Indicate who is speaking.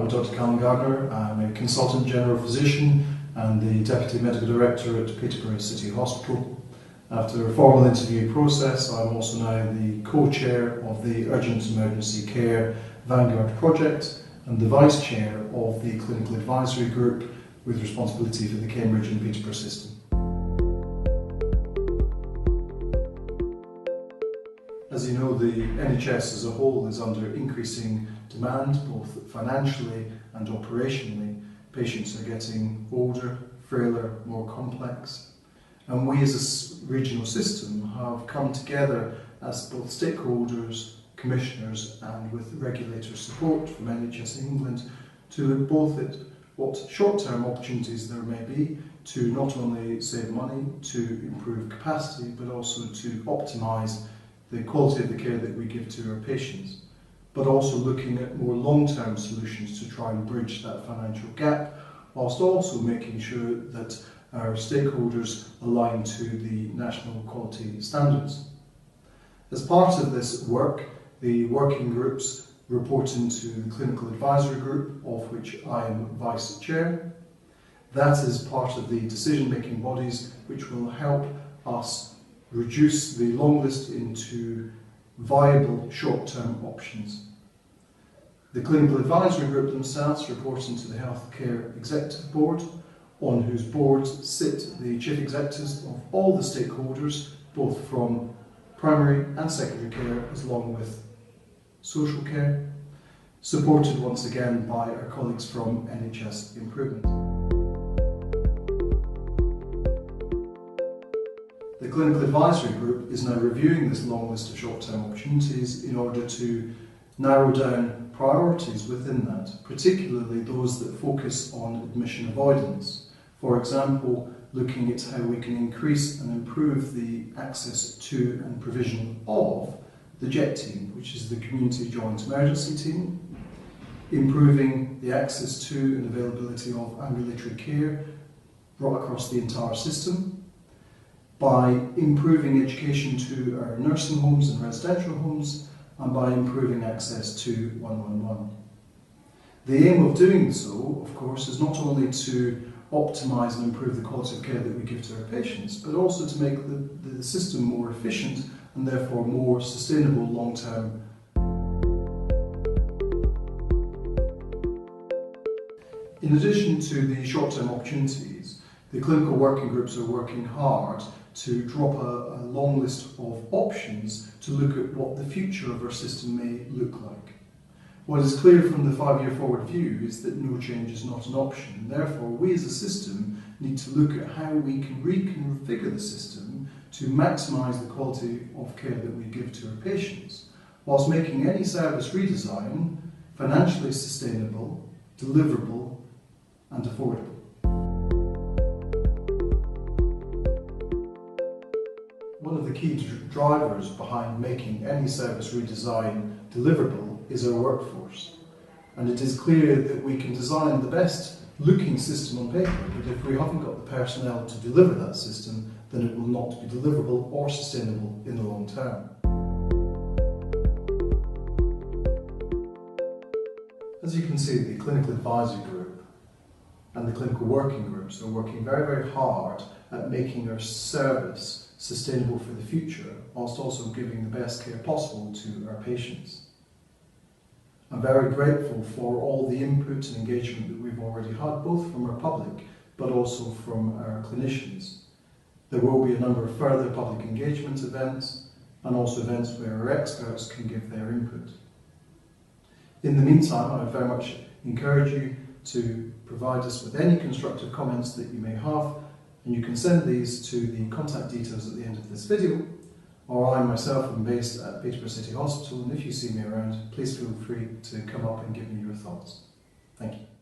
Speaker 1: I'm Dr. Callum Gardner. I'm a consultant general physician and the Deputy Medical Director at Peterborough City Hospital. After a formal interview process, I'm also now the co-chair of the Urgent Emergency Care Vanguard project and the vice chair of the Clinical Advisory Group with responsibility for the Cambridge and Peterborough system. As you know, the NHS as a whole is under increasing demand, both financially and operationally. Patients are getting older, frailer, more complex. And we as a regional system have come together as both stakeholders, commissioners and with regulator support from NHS England to look both at what short-term opportunities there may be to not only save money, to improve capacity, but also to optimise the quality of the care that we give to our patients, but also looking at more long-term solutions to try and bridge that financial gap, whilst also making sure that our stakeholders align to the national quality standards. As part of this work, the working groups report into the Clinical Advisory Group, of which I am Vice Chair. That is part of the decision-making bodies which will help us reduce the long list into viable short-term options. The Clinical Advisory Group themselves report into the Healthcare Executive Board, on whose board sit the chief executives of all the stakeholders, both from primary and secondary care, as long with social care, supported once again by our colleagues from NHS Improvement. The Clinical Advisory Group is now reviewing this long list of short-term opportunities in order to narrow down priorities within that, particularly those that focus on admission avoidance. For example, looking at how we can increase and improve the access to and provision of the JET team, which is the Community Joint Emergency Team, improving the access to and availability of ambulatory care right across the entire system, by improving education to our nursing homes and residential homes, and by improving access to 111. The aim of doing so, of course, is not only to optimise and improve the quality of care that we give to our patients, but also to make the system more efficient and therefore more sustainable long-term. In addition to the short-term opportunities, the clinical working groups are working hard to drop a long list of options to look at what the future of our system may look like. What is clear from the 5-year forward view is that no change is not an option, and therefore we as a system need to look at how we can reconfigure the system to maximise the quality of care that we give to our patients, whilst making any service redesign financially sustainable, deliverable and affordable. One of the key drivers behind making any service redesign deliverable is our workforce. And it is clear that we can design the best looking system on paper, but if we haven't got the personnel to deliver that system, then it will not be deliverable or sustainable in the long term. As you can see, the Clinical Advisory Group and the Clinical Working Groups are working very, very hard at making our service sustainable for the future, whilst also giving the best care possible to our patients. I'm very grateful for all the input and engagement that we've already had, both from our public, but also from our clinicians. There will be a number of further public engagement events, and also events where our experts can give their input. In the meantime, I very much encourage you to provide us with any constructive comments that you may have, and you can send these to the contact details at the end of this video, or I myself am based at Peterborough City Hospital, and if you see me around, please feel free to come up and give me your thoughts. Thank you.